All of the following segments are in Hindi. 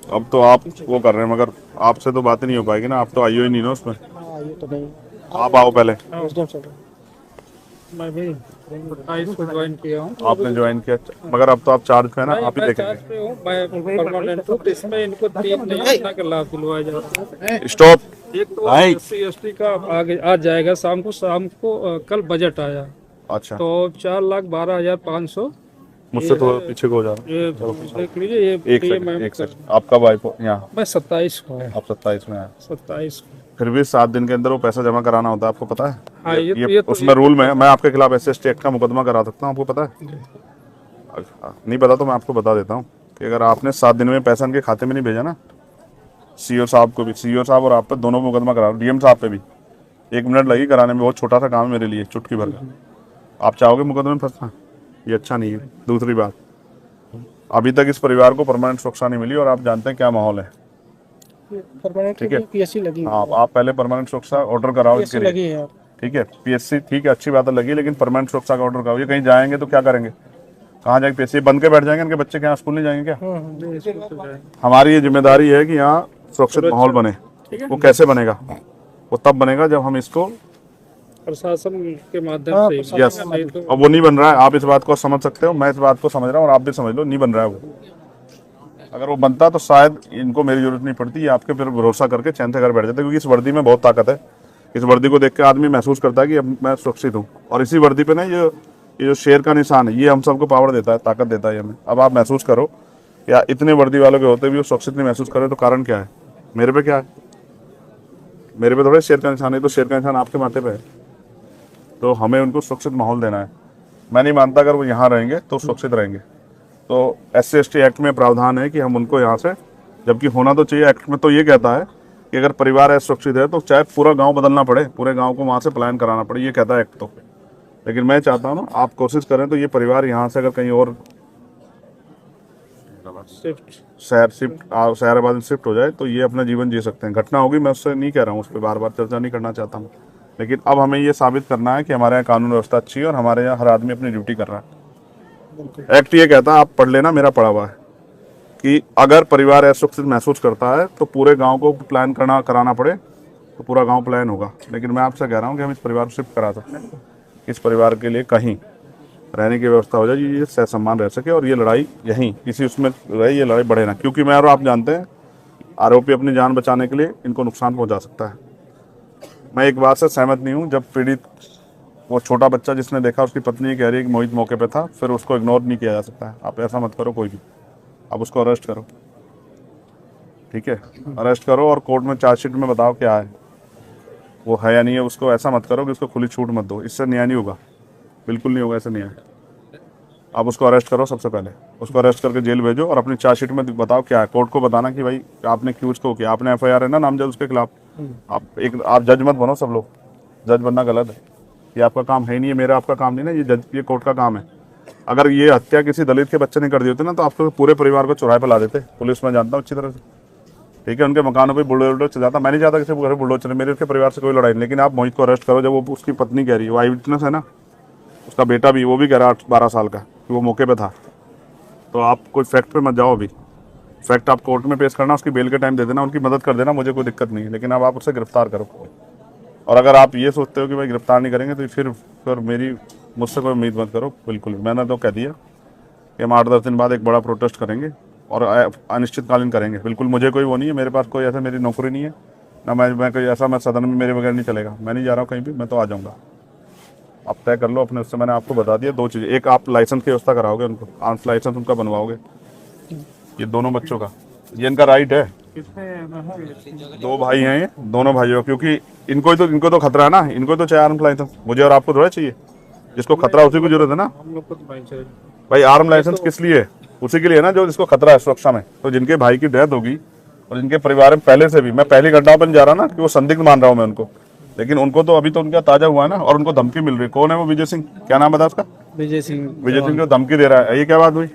अब तो आप वो कर रहे हैं, मगर आपसे तो बात ही नहीं हो पाएगी ना, आप तो आइयो ही नहीं ना उसमें। हाँ ये तो नहीं। आप आओ पहले। SDM sir. मैं भी 28 को ज्वाइन किया हूँ। आपने ज्वाइन किया, मगर अब तो आप चार्ज पे है ना, नहीं, आप ही मैं देखेंगे। चार्ज पे हूँ, मैं परमानेंट हूँ, तो इसमें इनको 3 योजना का लाभ दिलवाया जा रहा है। स्टॉप। एक तो भाई SC ST का आगे आज जाएगा शाम को कल बजट आया अच्छा, तो 4,12,500। मुझसे ये थोड़ा पीछे को हो जा रहा ये है। चलो पीछे। देख लीजिए, ये एक पीएम सेकंड, एम एक सेकंड, आप कब आए यहाँ? मैं 27 को है, आप 27 में आए। 27 को। फिर भी 7 दिन के अंदर वो पैसा जमा कराना होता है, आपको पता है? हाँ, ये उसमें रूल में है, मैं आपके खिलाफ SC ST एक्ट का मुकदमा करा सकता हूँ, आपको पता है? नहीं पता तो मैं आपको बता देता हूँ कि अगर आपने 7 दिन में पैसा इनके खाते में नहीं भेजा ना, सीओ साहब को भी, सीओ साहब और आप पे दोनों को मुकदमा करा, डीएम साहब पे भी 1 मिनट लगी कराने में, बहुत छोटा सा काम है मेरे लिए, चुटकी भर का। आप चाहोगे मुकदमे में फंसना? ये अच्छा नहीं है। दूसरी बात, अभी तक इस परिवार को परमानेंट सुरक्षा नहीं मिली और आप जानते हैं क्या माहौल है। परमानेंट ठीक है, पीएससी लगी है। आप पहले परमानेंट सुरक्षा ऑर्डर कराओ पीएससी इसके लिए। लगी है यार। ठीक है, पीएससी ठीक है, अच्छी बात है लगी, लेकिन परमानेंट सुरक्षा का ऑर्डर कराओ। ये कहीं जाएंगे तो क्या करेंगे? कहाँ जाएंगे? पीएससी बंद के बैठ जाएंगे, इनके बच्चे क्या स्कूल नहीं जाएंगे क्या? हमारी ये जिम्मेदारी है कि यहाँ सुरक्षित माहौल बने। वो कैसे बनेगा? वो तब बनेगा जब हम इसको, प्रशासन के माध्यम से ही यस, बनेगा, नहीं तो अब वो नहीं बन रहा है। आप इस बात को समझ सकते हो, मैं इस बात को समझ रहा हूँ और आप भी समझ लो, नहीं बन रहा है वो। अगर वो बनता तो शायद इनको मेरी जरूरत नहीं पड़ती, ये आपके फिर भरोसा करके चैन से घर बैठ जाते, क्योंकि इस वर्दी में बहुत ताकत है। इस वर्दी को देख के आदमी महसूस करता है कि अब मैं सुरक्षित हूँ, और इसी वर्दी पे ना ये जो शेर का निशान है, ये हम सबको पावर देता है, ताकत देता है हमें। अब आप महसूस करो, या इतने वर्दी वालों के होते भी वो सुरक्षित नहीं महसूस करे, तो कारण क्या है? मेरे पे क्या है? मेरे पे थोड़ा शेर का निशान है, तो शेर का निशान आपके माथे पे है। तो हमें उनको सुरक्षित माहौल देना है। मैं नहीं मानता अगर वो यहाँ रहेंगे तो सुरक्षित रहेंगे। तो SC ST एक्ट में प्रावधान है कि हम उनको यहाँ से, जबकि होना तो चाहिए, एक्ट में तो ये कहता है कि अगर परिवार असुरक्षित है तो चाहे पूरा गांव बदलना पड़े, पूरे गांव को वहाँ से पलायन कराना पड़े, ये कहता है एक्ट तो। लेकिन मैं चाहता हूँ ना, आप कोशिश करें तो ये परिवार यहाँ से अगर कहीं और शहराबाद में शिफ्ट हो जाए तो ये अपना जीवन जी सकते हैं। घटना होगी, मैं उससे नहीं कह रहा हूँ, उस पर बार बार चर्चा नहीं करना चाहता हूँ, लेकिन अब हमें ये साबित करना है कि हमारे यहाँ कानून व्यवस्था अच्छी है और हमारे यहाँ हर आदमी अपनी ड्यूटी कर रहा है। एक्ट ये कहता है, आप पढ़ लेना, मेरा पढ़ा हुआ है, कि अगर परिवार असुरक्षित महसूस करता है तो पूरे गांव को प्लान कराना पड़े तो पूरा गांव प्लान होगा। लेकिन मैं आपसे कह रहा हूं कि हम इस परिवार को शिफ्ट करा सकते हैं, इस परिवार के लिए कहीं रहने की व्यवस्था हो जाए, ये सह सम्मान रह सके, और ये लड़ाई यहीं किसी उसमें रहे, ये लड़ाई बढ़े ना। क्योंकि मैं और आप जानते हैं, आरोपी अपनी जान बचाने के लिए इनको नुकसान पहुंचा सकता है। मैं एक बात से सहमत नहीं हूँ, जब पीड़ित वो छोटा बच्चा जिसने देखा, उसकी पत्नी कह रही है कि मोहित मौके पे था, फिर उसको इग्नोर नहीं किया जा सकता है। आप ऐसा मत करो कोई भी, आप उसको अरेस्ट करो। ठीक है, अरेस्ट करो और कोर्ट में चार्जशीट में बताओ क्या है, वो है या नहीं है। उसको ऐसा मत करो कि उसको खुली छूट मत दो, इससे न्याय नहीं होगा, बिल्कुल नहीं होगा ऐसा न्याय। आप उसको अरेस्ट करो, सबसे पहले उसको अरेस्ट करके जेल भेजो और अपनी चार्जशीट में बताओ क्या है। कोर्ट को बताना कि भाई आपने क्यों उसको किया, आपने FIR है ना नामजद उसके खिलाफ। आप जज मत बनो, सब लोग जज बनना गलत है, ये आपका काम है ही नहीं है, मेरा आपका काम नहीं ना, ये कोर्ट का काम है। अगर ये हत्या किसी दलित के बच्चे ने कर दी होती ना, तो आपको पूरे परिवार को चौराहे पर ला देते। पुलिस में जानता हूँ अच्छी तरह से, ठीक है, उनके मकानों पे बुलडोजर चल जाता। मैं नहीं चाहता किसी घर बुलडोजर चले, मेरे उसके परिवार से कोई लड़ाई नहीं। लेकिन आप मोहित को अरेस्ट करो, जब वो उसकी पत्नी कह रही है, वो आई विटनेस है ना, उसका बेटा भी, वो भी कह रहा है 12 साल का कि वो मौके पे था। तो आप कोई फैक्ट पे मत जाओ, अभी फैक्ट आप कोर्ट में पेश करना, उसकी बेल के टाइम दे देना, उनकी मदद कर देना, मुझे कोई दिक्कत नहीं है। लेकिन अब आप उसे गिरफ्तार करो। और अगर आप ये सोचते हो कि भाई गिरफ्तार नहीं करेंगे तो फिर मुझसे कोई उम्मीद मत करो, बिल्कुल। मैंने तो कह दिया कि हम 8-10 दिन बाद एक बड़ा प्रोटेस्ट करेंगे और अनिश्चितकालीन करेंगे। बिल्कुल मुझे कोई वो नहीं है, मेरे पास कोई ऐसा मेरी नौकरी नहीं है ना, मैं कोई ऐसा, मैं सदन में मेरे बगैर नहीं चलेगा। मैं नहीं जा रहा हूँ कहीं भी, मैं तो आ जाऊँगा। आप तय कर लो अपने, उससे मैंने आपको बता दिया 2 चीज़ें। एक, आप लाइसेंस की व्यवस्था कराओगे उनको, आर्म्स लाइसेंस उनका बनवाओगे, ये दोनों बच्चों का, ये इनका राइट है। 2 भाई हैं ये, दोनों भाइयों, क्योंकि इनको तो खतरा है ना, इनको तो चाहिए आर्म्स लाइसेंस, मुझे और आपको थोड़ा चाहिए। जिसको खतरा उसी को जरूरत है ना हम लोग को तो नहीं चाहिए। भाई। आर्म लाइसेंस किस लिए है? उसी के लिए ना जो जिसको खतरा है सुरक्षा में। तो जिनके भाई की डेथ होगी और जिनके परिवार में पहले से भी, मैं पहली घटनाओं पर नहीं जा रहा ना कि वो संदिग्ध मान रहा हूँ मैं उनको, लेकिन उनको तो अभी तो उनका ताजा हुआ है ना, और उनको धमकी मिल रही है। कौन है वो? विजय सिंह, क्या नाम है उसका? विजय सिंह जो धमकी दे रहा है, ये क्या बात हुई?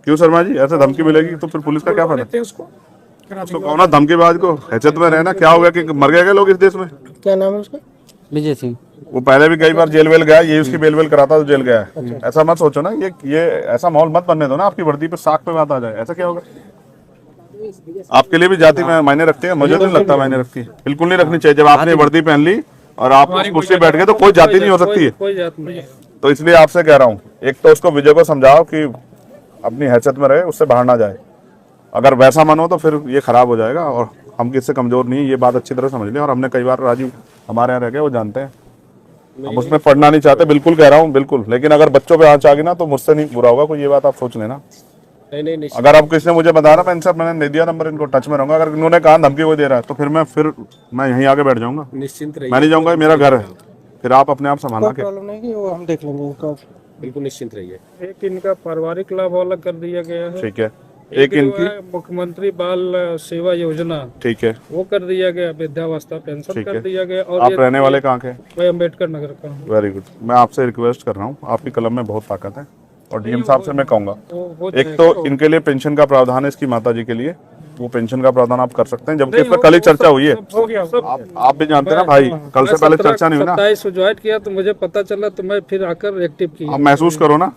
क्यों शर्मा जी, ऐसे धमकी मिलेगी तो फिर पुलिस का क्या फायदा? लेते हैं उसको। उसको कहो ना धमकेबाज को, हैसियत में रहना। क्या हो गया कि मर गए क्या लोग इस देश में? क्या नाम है उसका? विजय सिंह। वो पहले भी कई बार जेल वेल गया, ये उसकी बेल वेल कराता तो जेल गया है। ऐसा मत सोचो ना, ये ऐसा माहौल मत बनने दो ना, आपकी वर्दी पे साख पे बात आ जाए, ऐसा क्या होगा? आपके लिए भी जाति में मायने रखती है? मुझे तो नहीं लगता मायने रखती है, बिल्कुल नहीं रखनी चाहिए। जब आपने वर्दी पहन ली और आप उस कुर्सी पे बैठ गए तो कोई जाति नहीं हो सकती है। कोई जात नहीं है। तो इसलिए आपसे कह रहा हूँ, एक तो उसको विजय को समझाओ कि अपनी हैसियत में रहे, उससे बाहर ना जाए। अगर वैसा मन हो तो फिर ये खराब हो जाएगा। और हम किससे कमजोर नहीं है, ये बात अच्छी तरह समझ लें। और हमने कई बार, राजीव हमारे यहाँ रह गए, वो जानते हैं, हम उसमें पढ़ना नहीं चाहते, बिल्कुल कह रहा हूँ, बिल्कुल। लेकिन अगर बच्चों पे आंच आ गई ना तो मुझसे नहीं बुरा होगा कोई, ये बात आप सोच लेना। नहीं अगर आप किसी ने मुझे बताया ना, मैं इनसे, मैंने नहीं दिया नंबर, इनको टच में रहूंगा। अगर इन्होंने कहा धमकी कोई दे रहा है तो फिर मैं यहीं आके बैठ जाऊंगा, निश्चिंत रहिए, मैं नहीं जाऊंगा, मेरा घर है। फिर आप अपने आप संभालना कोई के। प्रॉब्लम नहीं कि वो हम देख लेंगे इनका। बिल्कुल निश्चिंत रहिए। एक इनका पारिवारिक लाभ अलग कर दिया गया है, ठीक है। एक जो इनकी, है मुख्यमंत्री बाल सेवा योजना, ठीक है, वो कर दिया गया, वृद्धावस्था पेंशन ठीक कर है। दिया गया। और आप रहने वाले कहाँ के? मैं अम्बेडकर नगर का हूँ। Very good. मैं आपसे रिक्वेस्ट कर रहा हूँ, आपकी कलम में बहुत ताकत है, और डीएम साहब से मैं कहूंगा, वो एक तो इनके लिए पेंशन का प्रावधान है, इसकी माता जी के लिए, वो पेंशन का प्रावधान आप कर सकते हैं, जबकि इस पर कल ही चर्चा हुई है। हो गया सब। आप भी जानते हैं ना भाई, कल से पहले चर्चा नहीं हुई ना। 27 ज्वाइन किया तो मुझे पता चला, तो मैं फिर आकर एक्टिव किया। आप महसूस करो ना,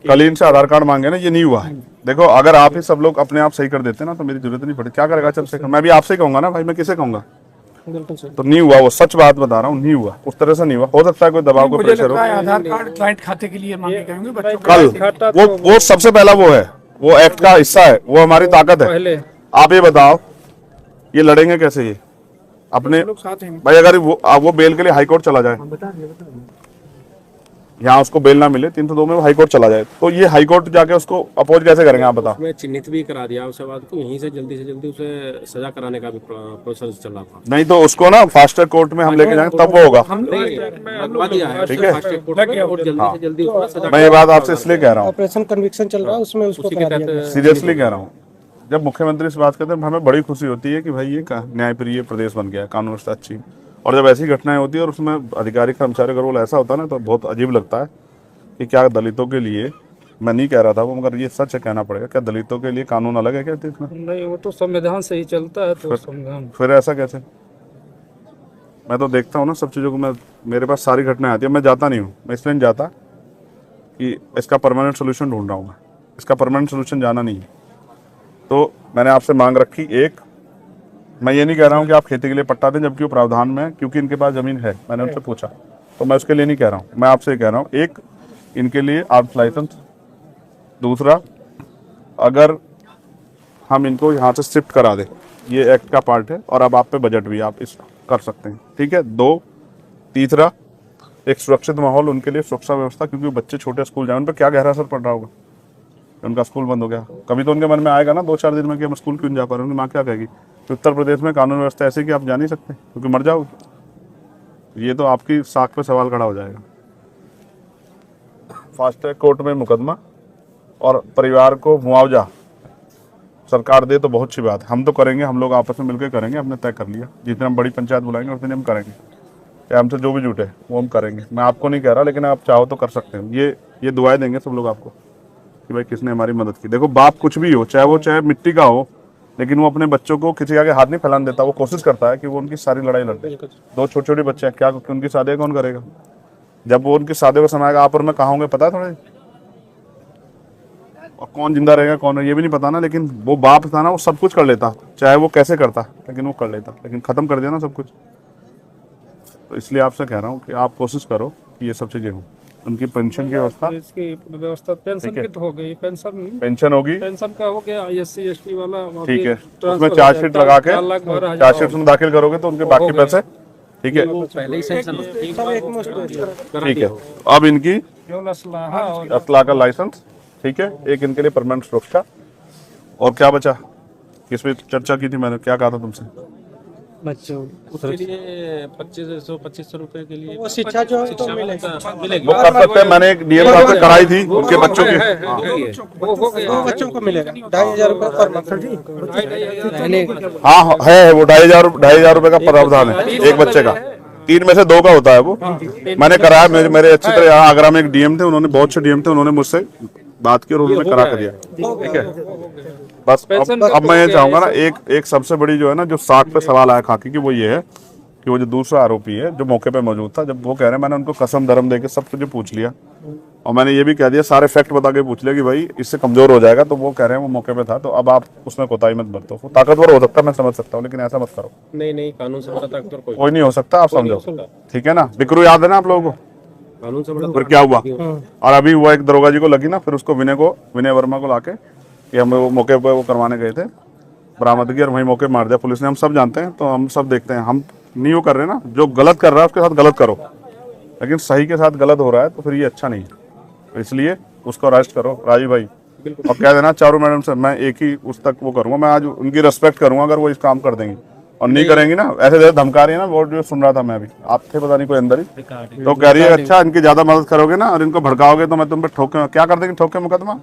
कल ही इनसे आधार कार्ड मांगे ना, ये नहीं हुआ है। देखो, अगर आप ही सब लोग अपने आप सही कर देते ना तो मेरी जरूरत नहीं पड़ती। क्या करेगा चंद्रशेखर? मैं भी आपसे कहूंगा ना भाई, मैं किसे कहूंगा? बिल्कुल सही। तो नहीं हुआ, वो सच बात बता रहा हूँ, नहीं हुआ, उस तरह से नहीं हुआ। हो सकता है कोई दबाव को प्रेशर हो। आधार कार्ड क्लाइंट खाते के लिए मांगे गए बच्चों कल वो सबसे पहला वो है, वो एक्ट का हिस्सा है, वो हमारी ताकत है। पहले आप ये बताओ, ये लड़ेंगे कैसे ये अपने साथ हैं। भाई? अगर वो बेल के लिए हाई कोर्ट चला जाए, यहाँ उसको बेल ना मिले 302 में, वो हाई कोर्ट चला जाए, तो ये हाई कोर्ट जाके उसको अपोज कैसे करेंगे आप बताओ? मैं चिन्हित भी करा दिया उसके बाद, यहीं से जल्दी उसे सजा कराने का भी प्रोसेस चल रहा था। नहीं तो उसको ना फास्ट ट्रैक कोर्ट में हम लेके जाएंगे, तब वो होगा। लगवा दिया है, ठीक है। फास्ट ट्रैक कोर्ट में, और जल्दी से जल्दी उसको सजा। मैं ये बात आपसे इसलिए कह रहा हूँ, ऑपरेशन कन्विक्शन चल रहा है, उसमें उसको करा दिया गया। सीरियसली कह रहा हूँ। जब मुख्यमंत्री इस बात करते हैं हमें बड़ी खुशी होती है कि भाई ये न्यायप्रिय प्रदेश बन गया है, कानून व्यवस्था अच्छी। और जब ऐसी घटनाएं होती है और उसमें अधिकारी कर्मचारी का रोल ऐसा होता है ना, तो बहुत अजीब लगता है कि क्या दलितों के लिए, मैं नहीं कह रहा था वो, मगर ये सच है, कहना पड़ेगा, क्या दलितों के लिए कानून अलग है क्या देश में? नहीं, वो तो संविधान से ही चलता है, तो संविधान। फिर ऐसा कैसे? मैं तो देखता हूँ ना सब चीज़ों को, मैं, मेरे पास सारी घटनाएं आती है, मैं जाता नहीं हूँ। मैं इसलिए नहीं जाता कि इसका परमानेंट सोल्यूशन ढूंढ रहा हूँ मैं, इसका परमानेंट सोल्यूशन जाना नहीं है। तो मैंने आपसे मांग रखी एक, मैं ये नहीं कह रहा हूँ कि आप खेती के लिए पट्टा दें, जबकि वो प्रावधान में, क्योंकि इनके पास जमीन है, मैंने उनसे पूछा, तो मैं उसके लिए नहीं कह रहा हूँ। मैं आपसे कह रहा हूँ, एक, इनके लिए आर्म्स लाइसेंस। दूसरा, अगर हम इनको यहाँ से शिफ्ट करा दें, ये एक्ट का पार्ट है, और अब आप पे बजट भी आप इस कर सकते हैं, ठीक है। दो, तीसरा, एक सुरक्षित माहौल उनके लिए, सुरक्षा व्यवस्था, क्योंकि बच्चे छोटे स्कूल जाए, उन पर क्या गहरा असर पड़ रहा होगा, उनका स्कूल बंद हो गया। कभी तो उनके मन में आएगा ना 2-4 दिन में कि हम स्कूल क्यों नहीं जा पा रहे, उनकी माँ क्या कहेगी? तो उत्तर प्रदेश में कानून व्यवस्था ऐसी कि आप जा नहीं सकते क्योंकि मर जाओगे। ये तो आपकी साख पे सवाल खड़ा हो जाएगा। फास्ट ट्रैक कोर्ट में मुकदमा और परिवार को मुआवजा सरकार दे तो बहुत अच्छी बात है, हम तो करेंगे, हम लोग आपस में मिलकर करेंगे, हमने तय कर लिया। जितने हम बड़ी पंचायत बुलाएंगे उतने हम करेंगे, या हमसे जो भी जुटे वो हम करेंगे। मैं आपको नहीं कह रहा, लेकिन आप चाहो तो कर सकते हैं। ये दुआएं देंगे सब लोग आपको कि भाई किसने हमारी मदद की। देखो, बाप कुछ भी हो, चाहे मिट्टी का हो, लेकिन वो अपने बच्चों को किसी आगे हाथ नहीं फैलाने देता। वो कोशिश करता है कि वो उनकी सारी लड़ाई लड़े। 2 छोटे बच्चे हैं, क्या उनकी शादी कौन करेगा? जब वो उनकी शादी का समय आएगा, आप और मैं कहाँ होंगे पता है थोड़े, और कौन जिंदा रहेगा कौन, ये भी नहीं पता ना। लेकिन वो बाप था ना, वो सब कुछ कर लेता, चाहे वो कैसे करता, लेकिन वो कर लेता। लेकिन खत्म कर दिया ना सब कुछ। तो इसलिए आपसे कह रहा हूँ कि आप कोशिश करो कि ये सब चीजें हों। उनकी पेंशन की व्यवस्था, इसकी व्यवस्था, पेंशन की तो हो गई, पेंशन होगी, पेंशन का हो गया, SC ST वाला, ठीक है। उसमें चार्जशीट लगा के, चार्जशीट में दाखिल करोगे तो उनके बाकी पैसे, ठीक है, पहले ही सेंक्शन ठीक है। अब इनकी और असला का लाइसेंस, ठीक है, एक इनके लिए परमानेंट सुरक्षा। और क्या बचा, किस पे चर्चा की थी मैंने, क्या कहा था तुमसे? बच्चों उसके लिए 2500 रुपए के लिए वो शिक्षा जो है तो मिलेगी। वो कर सकते हैं, मैंने एक डीएम साहब से कराई थी उनके बच्चों की। वो हो गया, वो बच्चों को मिलेगा 2500 रुपये पर मंथ। हाँ है, वो 2500 रुपए का प्रावधान है एक बच्चे का। 3 में से 2 का होता है वो। मैंने कराया, मेरे अच्छी तरह, यहाँ आगरा में एक डीएम थे, उन्होंने, बहुत अच्छे डीएम थे, उन्होंने मुझसे बात की और उन्होंने करा कर दिया, ठीक है। बस अब मैं ये चाहूंगा ना, एक सबसे बड़ी जो है ना, जो 60 पे सवाल आया खाकी की, वो ये है कि वो जो दूसरा आरोपी है जो मौके पे मौजूद था, जब वो कह रहे हैं, मैंने उनको कसम धर्म देके सब कुछ पूछ लिया और मैंने ये भी कह दिया, सारे फैक्ट बता के पूछ लिया कि भाई इससे कमजोर हो जाएगा, तो वो कह रहे हैं वो मौके पे था, तो अब आप उसमें कोताही मत बरतो। वो ताकतवर हो सकता है, मैं समझ सकता हूँ, लेकिन ऐसा मत करो। नहीं नहीं, कानून से बड़ा ताकतवर कोई कोई नहीं हो सकता, आप नहीं हो समझो, सकता। ठीक है ना। बिक्रू याद है ना आप लोगों को, कानून से बड़ा फिर क्या हुआ। और अभी हुआ एक दरोगा जी को लगी ना, फिर उसको विनय वर्मा को लाके कि हम वो मौके पर वो करवाने गए थे, बरामदगी, और वहीं मौके मार दिया पुलिस ने। हम सब जानते हैं, तो हम सब देखते हैं, हम नहीं वो कर रहे ना, जो गलत कर रहा है उसके साथ गलत करो, लेकिन सही के साथ गलत हो रहा है तो फिर ये अच्छा नहीं है। तो इसलिए उसको अरेस्ट करो राजीव भाई, और कह देना चारों मैडम से मैं एक ही उस तक वो करूंगा, मैं आज उनकी रेस्पेक्ट करूंगा अगर वो इस काम कर देंगे, और नहीं करेंगी ना, ऐसे जैसे धमका रही है ना, वो जो सुन रहा था मैं अभी, आप थे पता नहीं कोई अंदर ही, तो कह रही है अच्छा इनकी ज्यादा मदद करोगे ना और इनको भड़काओगे तो मैं तुम पे ठोके, क्या कर देंगे, ठोके मुकदमा।